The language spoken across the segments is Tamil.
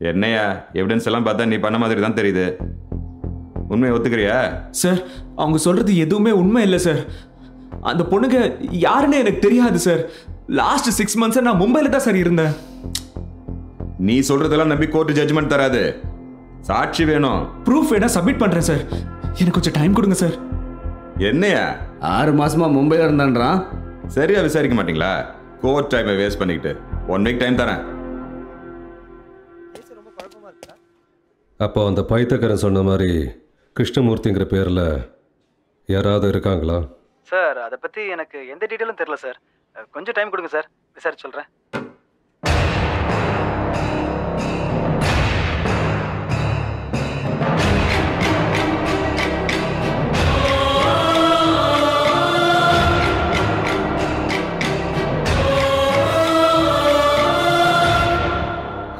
என்னையா எவிடன்ஸ் எல்லாம் பார்த்தா நீ பண்ண மாதிரி தான் தெரியுது. உண்மையை ஒத்துக்கிறியா? சார் அவங்க சொல்றது எதுவுமே உண்மை இல்லை சார். அந்த பொண்ணுங்க யாருன்னு எனக்கு தெரியாது சார். லாஸ்ட் 6 months நான் மும்பையில் தான் சார் இருந்தேன். நீ சொல்றதெல்லாம் நம்பி கோர்ட் ஜட்ஜ்மெண்ட் தராது. சாட்சி வேணும். ப்ரூஃப் வேணா சப்மிட் பண்றேன் சார். எனக்கு கொஞ்சம் டைம் கொடுங்க சார். என்னையா 6 மாசமா மும்பையில் இருந்தான்றான். சரியா விசாரிக்க மாட்டீங்களா? கோர்ட் டைமை வேஸ்ட் பண்ணிக்கிட்டு 1 week டைம் தரேன். அப்போ அந்த பைத்தக்காரன் சொன்ன மாதிரி கிருஷ்ணமூர்த்திங்கிற பேரில் யாராவது இருக்காங்களா? சார் அதை பற்றி எனக்கு எந்த டீட்டெயிலும் தெரியல சார். கொஞ்சம் டைம் கொடுங்க சார், விசாரிச்சு சொல்கிறேன்.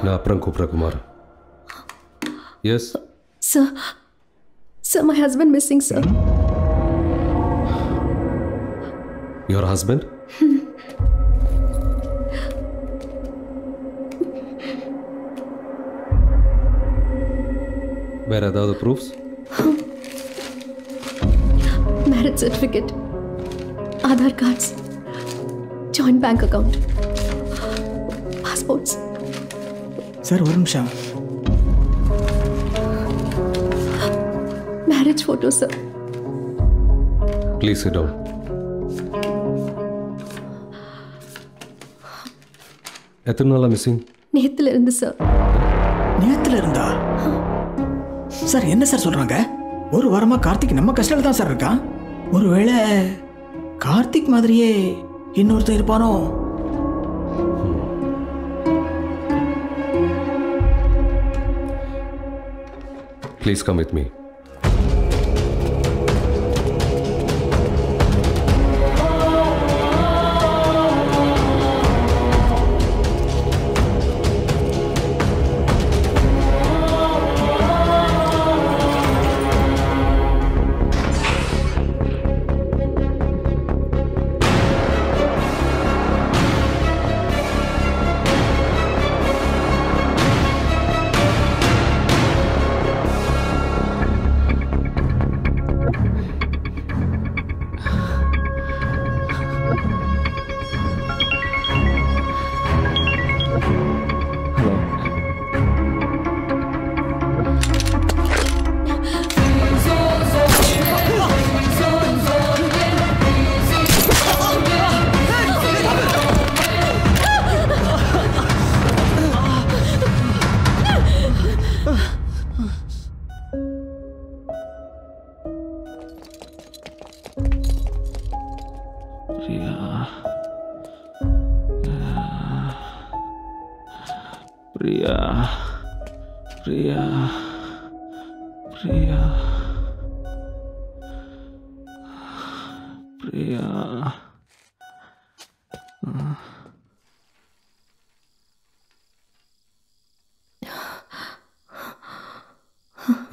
நான் அப்புறம் கூப்பிட்றேன் Kumar. Yes sir. Sir my husband missing sir. Your husband? வேற ஏதாவது proofs? Marriage certificate, Aadhaar cards, joint bank account, passports. Sir ஒரு நிமிஷம். Marriage photo sir. Please sit down. எத்தனை நாளா மிஸ்ஸிங்? நேத்துல இருந்து சார். நேத்துல இருந்தா? சார் என்ன சார் சொல்றாங்க? ஒரு வாரமா கார்த்திக் நம்ம கஷ்டத்துல தான் சார் இருக்கான். ஒருவேளை கார்த்திக் மாதிரியே இன்னொருத்தர் இருப்பானோ? Please come with me.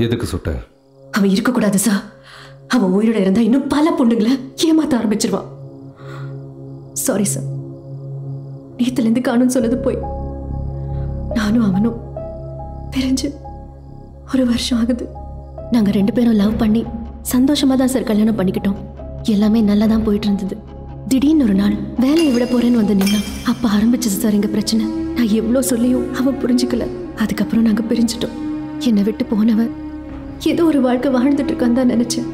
எதுக்கு சுட்ட? அவன் இருக்கக்கூடாது சார். அவன் உயிரோட இருந்தா இன்னும் பல பொண்ணுங்களை ஏமாத்த ஆரம்பிச்சிருவான். Sorry sir. நேத்துல இருந்து காணும்னு சொன்னது போய். நானும் அவனும் பிரிஞ்சு 1 வருஷம் ஆகுது. நாங்க 2 பேரும் லவ் பண்ணி சந்தோஷமா தான் சார் கல்யாணம் பண்ணிக்கிட்டோம். எல்லாமே நல்லா தான் போயிட்டு இருந்தது. திடீர்னு ஒரு நாள் வேலையை விட போறேன்னு வந்து நின்னா. அப்ப ஆரம்பிச்சது சார் எங்க பிரச்சனை. நான் எவ்வளவு சொல்லியும் அவன் புரிஞ்சுக்கல. அதுக்கப்புறம் நாங்க பிரிஞ்சிட்டோம். என்னை விட்டு போனவன் ஏதோ ஒரு வாழ்க்கை வாழ்ந்துட்டு இருக்கான்னு தான் நினைச்சேன்.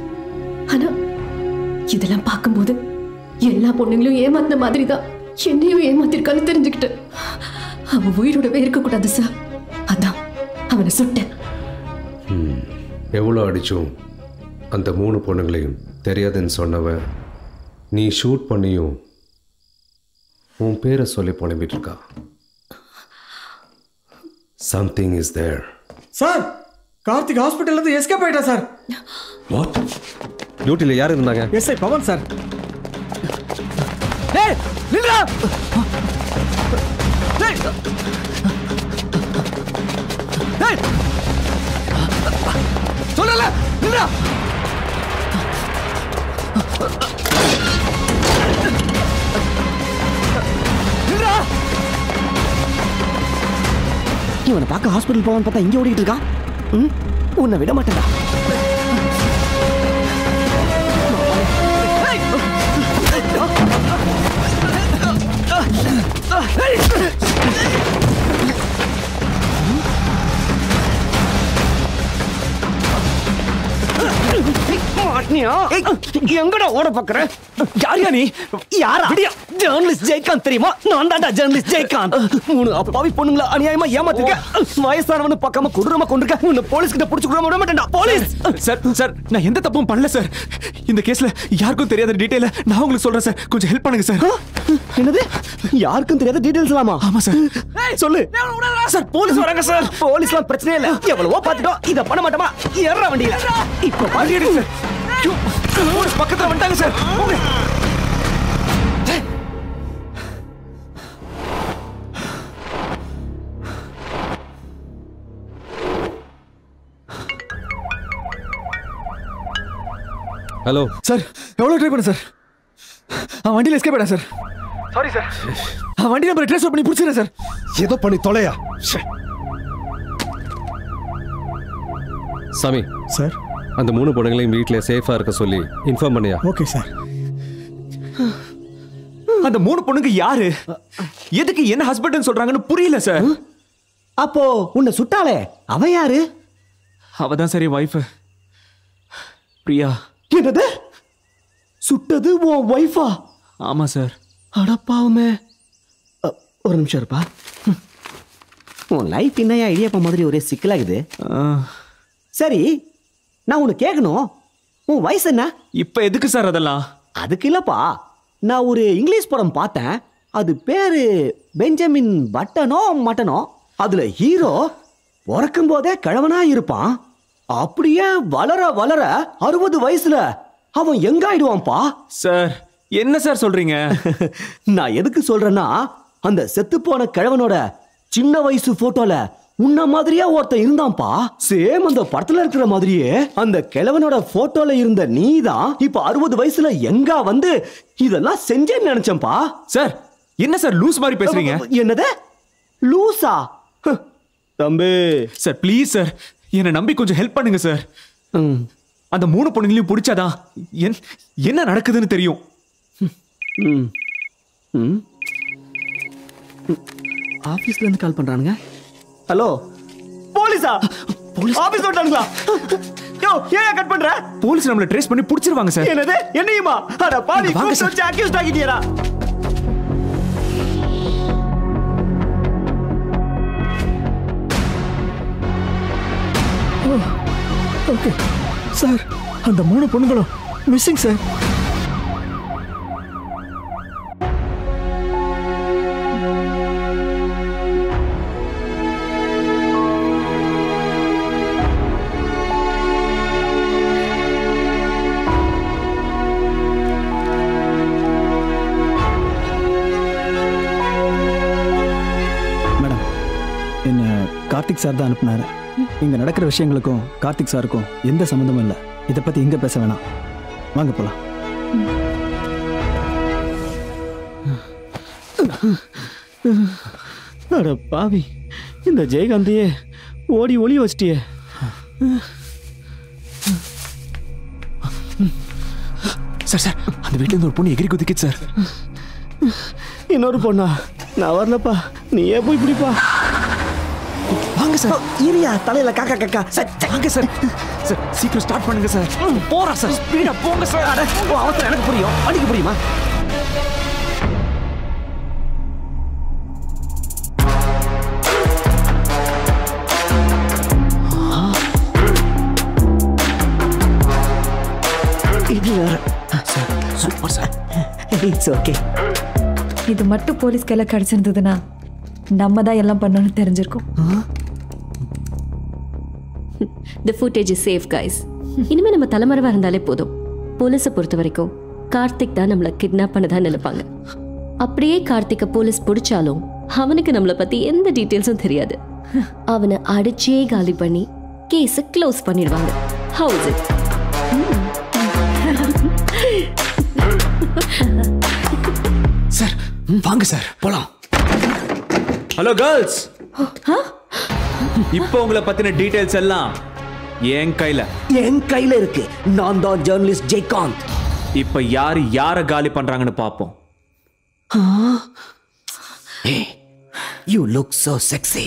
ஆனா இதெல்லாம் பார்க்கும்போது எல்லா பொண்ணுங்களும் ஏமாத்தின மாதிரி தான் என்னையும் ஏமாத்திருக்கான்னு தெரிஞ்சுக்கிட்டேன். அவன் உயிரோடவே இருக்கக்கூடாது சார். அதான் அவனை சுட்டேன். எவ்வளோ அடிச்சும் அந்த 3 பொண்ணுங்களையும் தெரியாதுன்னு சொன்னவன் நீ ஷூட் பண்ணியும் உன் பேரை சொல்லி புலம்பிட்டு இருக்கா. Something is there. Sir Karthik ஹாஸ்பிட்டல்ல இருந்து எஸ்கேப் ஆயிட்டா சார். வாட்? டியூட்டில யார் இருந்தாங்க? SI Pavan sir. டேய் நில்றா. டேய் டேய் சொல்லல நில்றா. நில்றா. இவனை பார்க்க ஹாஸ்பிட்டல் போவான்னு பார்த்தா இங்கே ஓடிட்டு இருக்கான். உன்னை விட மாட்டேடா. எங்கடா ஓட பாக்குற? யாரியா நீ? யாரா? ஜெர்னலிஸ்ட் ஜெயகாந்த் தெரியுமா? நான் தான்டா ஜெர்னலிஸ்ட் ஜெயகாந்த். 3 அப்பாவி பொண்ணுங்கள அநியாயமா ஏமாத்திருக்க. வயசானவனு பார்க்காம கொடூரமா கொண்டிருக்க. உன்னை போலீஸ் கிட்ட புடிச்சு விட மாட்டேன்டா. போலீஸ் சார் நான் எந்த தப்பும் பண்ணல சார். இந்த கேஸ்ல யாருக்கும் தெரியாத டீடைல நான் உங்களுக்கு சொல்றேன் சார். கொஞ்சம் ஹெல்ப் பண்ணுங்க சார். என்னது? யாருக்கும் தெரியாத டீடைல்ஸ் இல்லாமா? ஆமா சார். சொல்லு சார். போலீஸ் வராங்க சார். போலீஸ்லாம் பிரச்சனை இல்ல. எவ்வளவோ பாத்துட்டோம். இத பண்ண மாட்டோமா? ஏறா வண்டியில. இப்ப வண்டி எடுங்க சார். போலீஸ் பக்கத்துல வந்துட்டாங்க சார். ஹலோ சார் எவ்வளவு ட்ரை பண்ண சார். வண்டியில எஸ்கேப் ஆயிடா சார். Sorry sir. வண்டி நம்பர் ட்ரேஸ் பண்ணி புடிச்சிரேன் சார். ஏதோ பண்ணி தொலையா. சாமி சார் அந்த 3 பொண்ணுங்களையும் வீட்டில் சேஃபாக இருக்க சொல்லி இன்ஃபார்ம் பண்ணியா? Okay sir. அந்த 3 பொண்ணுங்க யாரு? எதுக்கு என்ன ஹஸ்பண்ட்னு சொல்றாங்கன்னு புரியல சார். அப்போ உன்னை சுட்டாளே அவ யாரு? அவதான் சரி வைஃப் பிரியா. என்னது? சுட்டது உன் வைஃபா? ஆமா சார். அடப்பாவுமே. ஒரு நிமிஷம் இருப்பா. உன் லைஃப் என்னையா இடியப்பா மாதிரி ஒரே சிக்கலாகுது. சரி நான் உன்னை கேட்கணும், உன் வயசு என்ன? இப்ப எதுக்கு சார் அதெல்லாம்? அதுக்கு இல்லப்பா, நான் ஒரு இங்கிலீஷ் படம் பார்த்தேன். அது பேரு பெஞ்சமின் பட்டனோ மட்டனோ. அதுல ஹீரோ பிறக்கும் போதே கிழவனா இருப்பான். அப்படியே வளர வளர 60 வயசுல அவன் எங்க ஆயிடுவான்ப்பா. சார் என்ன சார் சொல்றீங்க? நான் எதுக்கு சொல்றேன்னா, அந்த செத்து போன கிழவனோட சின்ன வயசு போட்டோல உன்ன மாதிரியே ஒருத்தன் இருந்தான்ப்பா. சேம் அந்த படத்துல இருக்கிற மாதிரியே அந்த கிழவனோட போட்டோல இருந்த நீதான் இப்ப 60 வயசுல எங்க வந்து இதெல்லாம் செஞ்சேன்னு நினைச்சேன்ப்பா. சார் என்ன சார் லூஸ் மாதிரி பேசுறீங்க? என்னது லூசா? தம்பி சார் ப்ளீஸ் சார் என்னை நம்பி கொஞ்சம் ஹெல்ப் பண்ணுங்க சார். அந்த 3 பொண்ணுங்களையும் பிடிச்சாதான் என்ன நடக்குதுன்னு தெரியும். ஆபீஸ்ல இருந்து கால் பண்றானுங்க. ஹலோ போலீஸா? Police office வந்துட்டானுங்களா? யோ ஏன் கட் பண்ற? போலீஸ் நம்மள ட்ரேஸ் பண்ணி புடிச்சிருவாங்க சார். என்னது? என்னையுமா? அட பாவி வாங்க சார். கூப்பிட்டு அக்யூஸ்ட் ஆகிட்டியடா. ஓகே சார் அந்த 3 பொண்ணுங்களும் மிஸ்ஸிங் சார். மேடம் என்ன கார்த்திக் சார் தான் அனுப்புனாரு. இங்க நடக்கிற விஷயங்களுக்கும் கார்த்திக் சாருக்கும் எந்த சம்மந்தமும் இல்லை. இதை பத்தி இங்க பேச வேணாம், வாங்க போலாம். அட பாவி, இந்த ஜெயகாந்தையே ஓடி ஒளி வச்சிட்டியே. சார் சார் அந்த வீட்டுல இருந்து ஒரு பொண்ணு எகிரி குதிக்குது சார். இன்னொரு பொண்ணா? நான் வரலப்பா, நீயே போய் பிடிப்பா. வாங்க சார். இரியா தலையில காக்கா காக்கா. சார் வாங்க சார். சார் சீக்கிரம் ஸ்டார்ட் பண்ணுங்க சார். போறா சார். ஸ்பீடா போங்க சார். அட அவசரம் எனக்கு புரியும், அடிக்க புரியுமா? இது வேற. Super sir. It's okay. இது மட்டும் போலீஸ் கையில கிடைச்சிருந்ததுன்னா நம்ம தான் எல்லாம் பண்ணணும்னு தெரிஞ்சிருக்கும். The footage is safe, guys. இனிமே நம்ம தலைமறைவா இருந்தாலே போதும். போலீஸை பொறுத்த வரைக்கும் கார்த்திக் தான் நம்மளை கிட்னாப் பண்ணதான் நினைப்பாங்க. அப்படியே கார்த்திகை போலீஸ் பிடிச்சாலும் அவனுக்கு நம்மளை பத்தி எந்த டீட்டெயில்ஸும் தெரியாது. அவனை அடிச்சே காலி பண்ணி கேஸை க்ளோஸ் பண்ணிடுவாங்க. How is it? சார் வாங்க சார் போலாம். Hello girls. இப்போ உங்களை பத்தின டீடைல்ஸ் எல்லாம் என் கையில இருக்கு. நான் தான் ஜர்னலிஸ்ட் ஜெயகாந்த். இப்ப யார காலி பண்றாங்கன்னு பாப்போம். Hey, you look so sexy.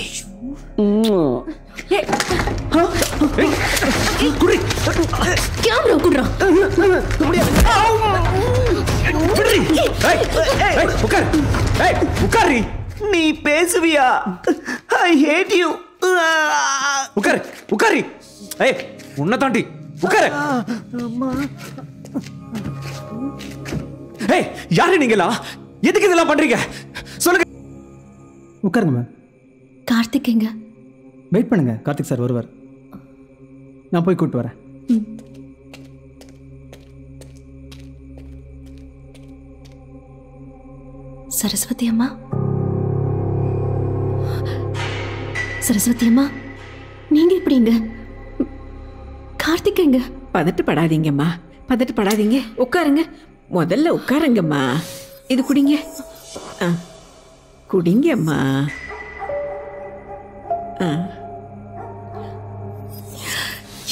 Camera குடுறா. உட்காரு. நீ பேசுவியா? I hate you. உட்காரு. உன்னை தாண்டி உட்காரு. யாரு நீங்களா? எதுக்கு இதெல்லாம் பண்றீங்க சொல்லுங்க. உட்காருங்க மேம். கார்த்திக் எங்க? வெயிட் பண்ணுங்க, கார்த்திக் சார் வருவார். நான் போய் கூப்பிட்டு வரேன். சரஸ்வதி அம்மா, சரஸ்வதி அம்மா, நீங்க எப்படிங்க? கார்த்திக் எங்க? பதட்டப்படாதீங்கம்மா, பதட்டப்படாதீங்க. உட்காருங்க, முதல்ல உட்காருங்கம்மா. இது குடிங்க, குடிங்கம்மா.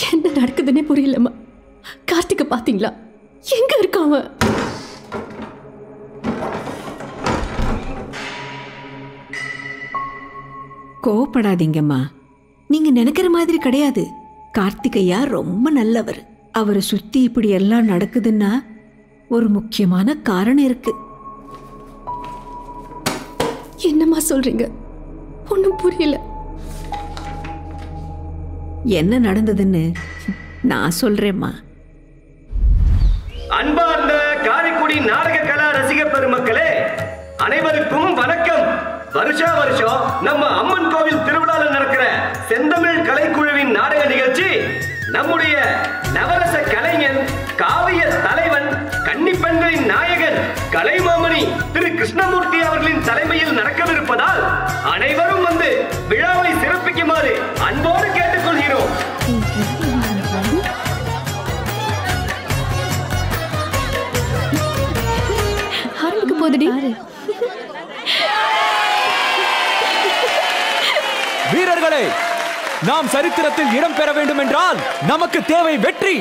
என்ன நடக்குதுன்னே புரியலம்மா. கார்த்திகை பாத்தீங்களா? எங்க இருக்கான்? கோவப்படாதீங்கம்மா. நீங்க நினைக்கிற மாதிரி கிடையாது. கார்த்திகையா ரொம்ப நல்லவர். அவரை சுத்தி இப்படி எல்லாம் நடக்குதுன்னா ஒரு முக்கியமான காரணம் இருக்கு. என்னம்மா சொல்றீங்க? ஒன்னும் புரியல. என்ன நடந்ததுன்னு நான் சொல்றேம்மா. அன்பார்ந்த காரைக்குடி நாடக கலா ரசிக பெருமக்களே, அனைவருக்கும் வணக்கம். வருஷா வருஷம் நம்ம அம்மன் கோவில் திருவிழால நடக்கிற செந்தமிழ் கலைக்குழுவின் நாடக நிகழ்ச்சி நம்முடைய நவரச கலைஞன், காவிய தலைவன், கன்னிப்பெண்களின் நாயகன், கலைமாமணி திரு கிருஷ்ணமூர்த்தி அவர்களின் தலைமையில் நடக்கவிருப்பதால் அனைவரும் வந்து விழாவை சிறப்பிக்குமாறு அன்போடு கேட்டுக்கொள்கிறோம். ஆரம்பிக்க போதுடி. வீரர்களே, நாம் சரித்திரத்தில் இடம் பெற வேண்டும் என்றால் நமக்கு தேவை வெற்றி.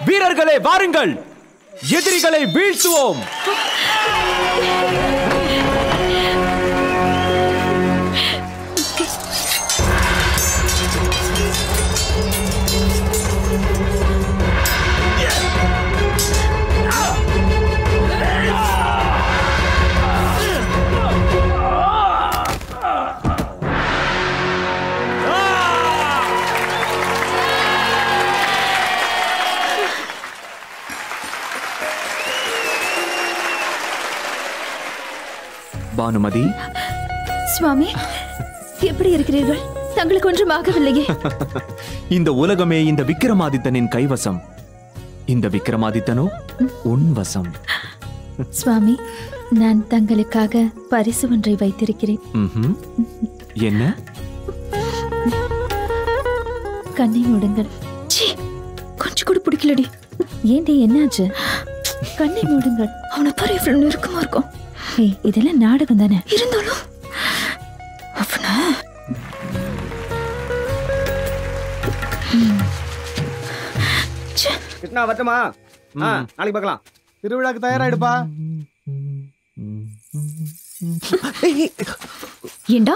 வீரர்களே வாருங்கள், எதிரிகளை வீழ்த்துவோம். பானுமதி, சுவாமி, எப்படி இருக்கிறீர்கள்? தங்களுக்கு ஒன்றும் ஆகவில்லையே. இந்த உலகமே இந்த விக்ரமாதித்தனின் கைவசம். இந்த விக்ரமாதித்தனோ உன் வசம். சுவாமி, நான் தங்களுக்காக பரிசு ஒன்றை வைத்திருக்கிறேன். என்ன? கண்ணை மூடுங்கள். கொஞ்சம் கூட பிடிக்கலடி. ஏண்டி, என்னாச்சு? கண்ணை மூடுங்கள். அவனை பாரு, இவ்வளவு நெருக்கமா இருக்கும். இதெல்லாம் நாடகம் தானே. இருந்தாலும் கிருஷ்ணா வரட்டுமா? நாளைக்கு பார்க்கலாம். திருவிழாக்கு தயாராயிடுப்பா. ஏண்டா,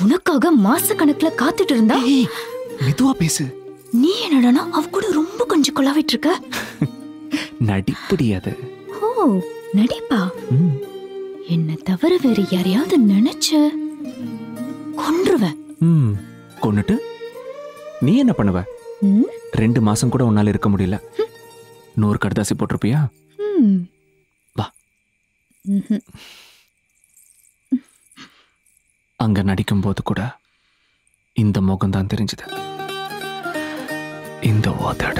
உனக்காக மாச கணக்குல காத்துட்டு இருந்தா மெதுவா பேசு. நீ என்னடா அவ கூட ரொம்ப கொஞ்சம் கொலாவிட்டு இருக்க. நடிப்புடி அது. ஓ, நடிப்பா? என்ன தவிர வேற யாரையாவது நினைச்ச கொன்றுவேன். கொன்னுட்டு நீ என்ன பண்ணுவ? 2 மாசம் கூட உன்னால இருக்க முடியல. 100 கடுதாசி போட்டிருப்பியா? வா. அங்க நடிக்கும் போது கூட இந்த முகம் தான் தெரிஞ்சது. இந்த ஓதட